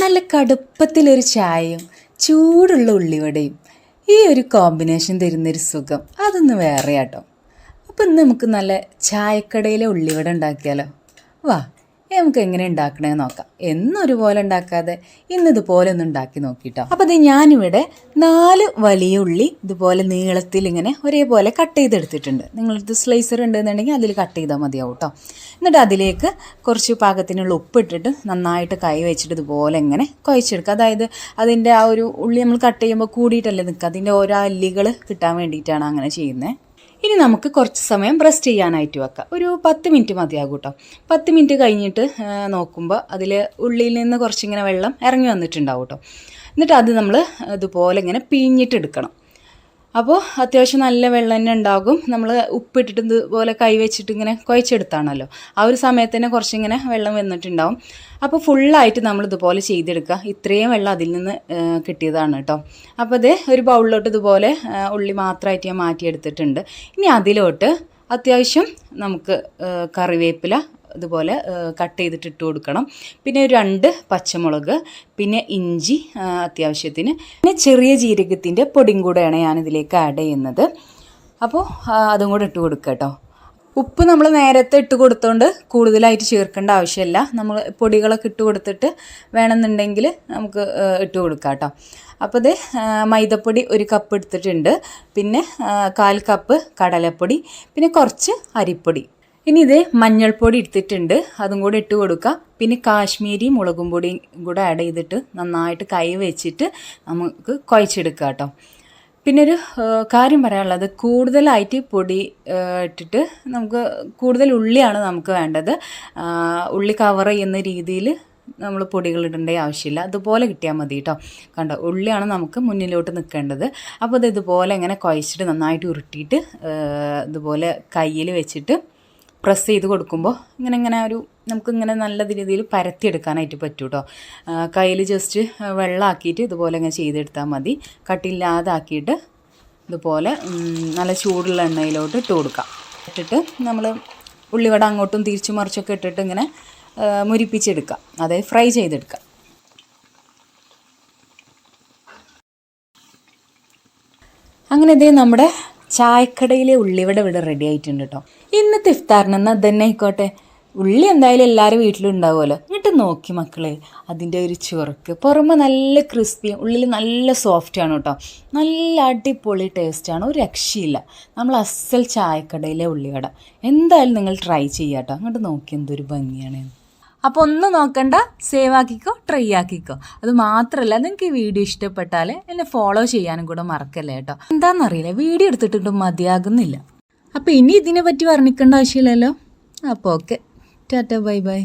നല്ല കടുപ്പത്തിലൊരു ചായയും ചൂടുള്ള ഉള്ളിവടയും ഈ ഒരു കോമ്പിനേഷൻ തരുന്നൊരു സുഖം അതൊന്ന് വേറെ കേട്ടോ. അപ്പം ഇന്ന് നമുക്ക് നല്ല ചായക്കടയിലെ ഉള്ളിവട ഉണ്ടാക്കിയാലോ? വാ, നമുക്ക് എങ്ങനെ ഉണ്ടാക്കണമെന്ന് നോക്കാം. എന്നും ഒരുപോലെ ഉണ്ടാക്കാതെ ഇന്നിതുപോലെ ഒന്ന് ഉണ്ടാക്കി നോക്കിട്ടോ. അപ്പോൾ അത് ഞാനിവിടെ 4 വലിയ ഉള്ളി ഇതുപോലെ നീളത്തിൽ ഇങ്ങനെ ഒരേപോലെ കട്ട് ചെയ്തെടുത്തിട്ടുണ്ട്. നിങ്ങളടുത്ത് സ്ലൈസർ ഉണ്ടെന്നുണ്ടെങ്കിൽ അതിൽ കട്ട് ചെയ്താൽ മതിയാവും കേട്ടോ. എന്നിട്ട് അതിലേക്ക് കുറച്ച് പാകത്തിനുള്ള ഉപ്പിട്ടിട്ട് നന്നായിട്ട് കൈ വെച്ചിട്ട് ഇതുപോലെ ഇങ്ങനെ കുഴച്ചെടുക്കുക. അതായത് അതിൻ്റെ ആ ഒരു ഉള്ളി നമ്മൾ കട്ട് ചെയ്യുമ്പോൾ കൂടിയിട്ടല്ലേ നിൽക്കുക, അതിൻ്റെ ഓരോ അല്ലികൾ കിട്ടാൻ വേണ്ടിയിട്ടാണ് അങ്ങനെ ചെയ്യുന്നത്. ഇനി നമുക്ക് കുറച്ച് സമയം റെസ്റ്റ് ചെയ്യാനായിട്ട് വെക്കാം. ഒരു 10 മിനിറ്റ് മതിയാകും കേട്ടോ. 10 മിനിറ്റ് കഴിഞ്ഞിട്ട് നോക്കുമ്പോൾ അതിൽ ഉള്ളിയിൽ നിന്ന് കുറച്ചിങ്ങനെ വെള്ളം ഇറങ്ങി വന്നിട്ടുണ്ടാവും കേട്ടോ. എന്നിട്ട് അത് നമ്മൾ ഇതുപോലെ ഇങ്ങനെ പിഴിഞ്ഞിട്ടെടുക്കണം. അപ്പോൾ അത്യാവശ്യം നല്ല വെള്ളം തന്നെ ഉണ്ടാകും. നമ്മൾ ഉപ്പിട്ടിട്ട് ഇതുപോലെ കൈ വെച്ചിട്ട് ഇങ്ങനെ കുഴച്ചെടുത്താണല്ലോ, ആ ഒരു സമയത്ത് തന്നെ കുറച്ചിങ്ങനെ വെള്ളം വന്നിട്ടുണ്ടാവും. അപ്പോൾ ഫുള്ളായിട്ട് നമ്മൾ ഇതുപോലെ ചെയ്തെടുക്കുക. ഇത്രയും വെള്ളം അതിൽ നിന്ന് കിട്ടിയതാണ് കേട്ടോ. അപ്പോൾ അത് ഒരു ബൗളിലോട്ട് ഇതുപോലെ ഉള്ളി മാത്രമായിട്ട് ഞാൻ മാറ്റിയെടുത്തിട്ടുണ്ട്. ഇനി അതിലോട്ട് അത്യാവശ്യം നമുക്ക് കറിവേപ്പില ഇതുപോലെ കട്ട് ചെയ്തിട്ട് ഇട്ട് കൊടുക്കണം. പിന്നെ 2 പച്ചമുളക്, പിന്നെ ഇഞ്ചി അത്യാവശ്യത്തിന്, പിന്നെ ചെറിയ ജീരകത്തിൻ്റെ പൊടിയും കൂടെയാണ് ഞാനിതിലേക്ക് ആഡ് ചെയ്യുന്നത്. അപ്പോൾ അതും കൂടെ ഇട്ട് കൊടുക്കുക കേട്ടോ. ഉപ്പ് നമ്മൾ നേരത്തെ ഇട്ട് കൊടുത്തോണ്ട് കൂടുതലായിട്ട് ചേർക്കേണ്ട ആവശ്യമില്ല. നമ്മൾ പൊടികളൊക്കെ ഇട്ട് കൊടുത്തിട്ട് വേണമെന്നുണ്ടെങ്കിൽ നമുക്ക് ഇട്ട് കൊടുക്കാം കേട്ടോ. അപ്പോൾ ഇത് മൈദപ്പൊടി 1 കപ്പ് എടുത്തിട്ടുണ്ട്, പിന്നെ 1/4 കപ്പ് കടലപ്പൊടി, പിന്നെ കുറച്ച് അരിപ്പൊടി. ഇനി ഇത് മഞ്ഞൾപ്പൊടി എടുത്തിട്ടുണ്ട്, അതും കൂടെ ഇട്ട് കൊടുക്കുക. പിന്നെ കാശ്മീരി മുളകും പൊടിയും കൂടെ ആഡ് ചെയ്തിട്ട് നന്നായിട്ട് കൈ വെച്ചിട്ട് നമുക്ക് കുഴച്ചെടുക്കുക കേട്ടോ. പിന്നെ ഒരു കാര്യം പറയാനുള്ളത്, കൂടുതലായിട്ട് പൊടി ഇട്ടിട്ട് നമുക്ക് കൂടുതൽ ഉള്ളിയാണ് നമുക്ക് വേണ്ടത്. ഉള്ളി കവർ ചെയ്യുന്ന രീതിയിൽ നമ്മൾ പൊടികൾ ഇടേണ്ട ആവശ്യമില്ല, അതുപോലെ കിട്ടിയാൽ മതി കേട്ടോ. കണ്ടോ, ഉള്ളിയാണ് നമുക്ക് മുന്നിലോട്ട് നിൽക്കേണ്ടത്. അപ്പോൾ ഇത് ഇതുപോലെ ഇങ്ങനെ കുഴച്ചിട്ട് നന്നായിട്ട് ഉരുട്ടിയിട്ട് ഇതുപോലെ കയ്യിൽ വെച്ചിട്ട് പ്രസ് ചെയ്ത് കൊടുക്കുമ്പോൾ ഇങ്ങനെ ഒരു നമുക്കിങ്ങനെ നല്ല രീതിയിൽ പരത്തിയെടുക്കാനായിട്ട് പറ്റും കേട്ടോ. കയ്യിൽ ജസ്റ്റ് വെള്ളമാക്കിയിട്ട് ഇതുപോലെ ഇങ്ങനെ ചെയ്തെടുത്താൽ മതി. കട്ടില്ലാതാക്കിയിട്ട് ഇതുപോലെ നല്ല ചൂടുള്ള എണ്ണയിലോട്ട് ഇട്ട് കൊടുക്കാം. ഇട്ടിട്ട് നമ്മൾ ഉള്ളിവട അങ്ങോട്ടും തിരിച്ചു മറിച്ചൊക്കെ ഇട്ടിട്ട് ഇങ്ങനെ മുരിപ്പിച്ചെടുക്കാം, അതായത് ഫ്രൈ ചെയ്തെടുക്കാം. അങ്ങനെ ഇതേ നമ്മുടെ ചായക്കടയിലെ ഉള്ളിവട ഇവിടെ റെഡി ആയിട്ടുണ്ട് കേട്ടോ. ഇന്നത്തെ ഇഫ്താറിനെന്ന് അത് തന്നെ ആയിക്കോട്ടെ. ഉള്ളി എന്തായാലും എല്ലാവരും വീട്ടിലുണ്ടാവുമല്ലോ. എന്നിട്ട് നോക്കി മക്കളെ, അതിൻ്റെ ഒരു ചുറുക്ക്, പുറമെ നല്ല ക്രിസ്പിയും ഉള്ളിൽ നല്ല സോഫ്റ്റാണ് കേട്ടോ. നല്ല അടിപൊളി ടേസ്റ്റാണ്, ഒരു രക്ഷയില്ല. നമ്മൾ അസൽ ചായക്കടയിലെ ഉള്ളിവട എന്തായാലും നിങ്ങൾ ട്രൈ ചെയ്യാം കേട്ടോ. അങ്ങോട്ട് നോക്കി എന്തൊരു ഭംഗിയാണ്. അപ്പോൾ ഒന്നും നോക്കണ്ട, സേവ് ആക്കിക്കോ, ട്രൈ ആക്കിക്കോ. അത് മാത്രമല്ല, നിങ്ങൾക്ക് ഈ വീഡിയോ ഇഷ്ടപ്പെട്ടാൽ എന്നെ ഫോളോ ചെയ്യാനും കൂടെ മറക്കല്ലേ കേട്ടോ. എന്താണെന്നറിയില്ല, വീഡിയോ എടുത്തിട്ടും മതിയാകുന്നില്ല. അപ്പോൾ ഇനി ഇതിനെ പറ്റി വർണ്ണിക്കേണ്ട ആവശ്യമില്ലല്ലോ. അപ്പോൾ ഓക്കെ, ടാറ്റ, ബൈ ബൈ.